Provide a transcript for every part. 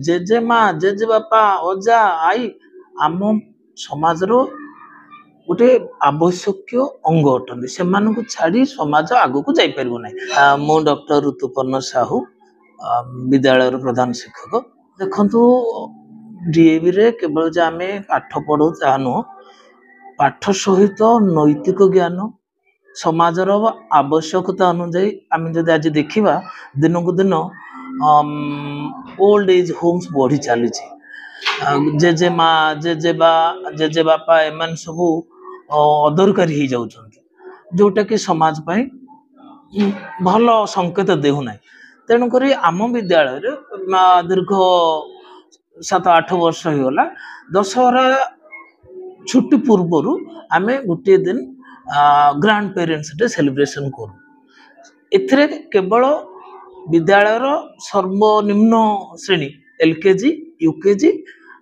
जेजेमा जेजेबापा अजा आई आम समाजर गोटे आवश्यक अंग अटंती से छाड़ी समाज आगू को जाई परिबो नै। मु डॉक्टर ऋतुपर्ण साहू विद्यालय प्रधान शिक्षक। देखंतु डीएवी रे केवल जे आमे पाठ पढ़ू ता नुह पाठ सहित नैतिक ज्ञान समाजर आवश्यकता अनुଯାयी आम जदि आज देखा दिन को दिन ओल्ड एज होम्स बढ़ी चली जेजेमा जेजेबा जेजेबापा एमान सब अदरकारी हो जाउछंती जोटा कि समाज पाई भल संकेत देउना। तेणुक आम विद्यालय दीर्घ 7-8 वर्ष होगा दशहरा छुट्टी पूर्वर आमे गोटे दिन ग्रांड पेरेंट्स डे सेलिब्रेशन करूँ। एथिरे केवल विद्यालय सर्वनिम्न श्रेणी एलकेजी यूकेजी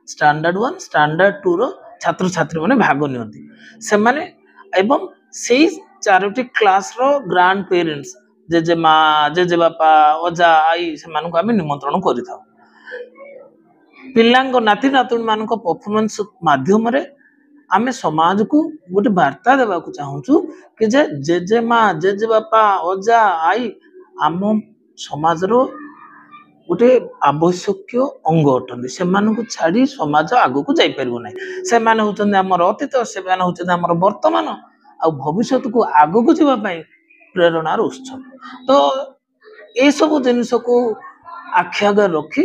स्टैंडर्ड 1 स्टैंडर्ड 2 रो छात्र छात्री माने भाग नियंती से माने एवं सेही चारोटी क्लास रो ग्रांड पेरेंट्स जेजेमा जेजेबापा अजा आई से मानको आमे निमंत्रण करिथाउ। पिलांग नाती नातुणी मानको परफॉर्मेंस माध्यम रे आमे समाज को गोटे वार्ता देवा को चाहूँ कि जेजेमा जेजेबापा अजा आई आम समाज गोटे आवश्यक अंग अटंती से छाड़ी समाज आगू को जाई परिबो नै। से माने होचंदी हमर अतीत से माने होचंदी हमर वर्तमान आ भविष्य को आगू को जीवा पई प्रेरणार उत्स। तो ए सब जिनिस को आखि आगे रखी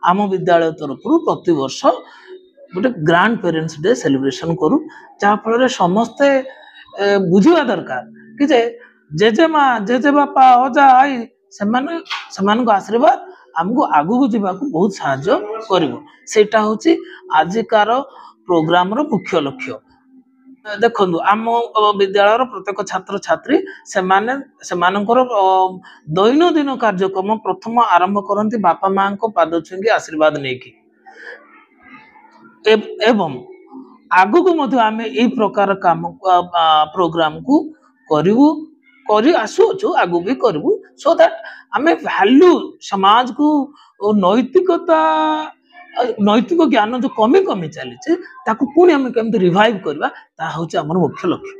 आम विद्यालय तरफ प्रति वर्ष गोटे ग्रांड पेरेंट्स डे सेलिब्रेशन करूँ जहाँ फल समस्ते बुझा दरकार कि जेजेमा जेजेबापा अजा आई से आशीर्वाद आमको आगू को जीवा को बहुत साहाय्य करिवो। सेटा होची आजिकार प्रोग्राम रो मुख्य लक्ष्य। देखंतु आम विद्यालय प्रत्येक छात्र छात्री सेमानकर दैनंदिन कार्यक्रम प्रथम आरंभ करती बापा माँ को पाद छुई आशीर्वाद नहीं एवं आगु को मध्य आमे ए प्रकार काम प्रोग्राम को करिवु करी आसुचु आगु भी करिवु सो दैट आमे वैल्यू समाज को नैतिकता नैतिक ज्ञान जो कमी कमी चली ताकू पुणी आमे केमते रिवाइव करबा ता होची हमर मुख्य लक्ष्य।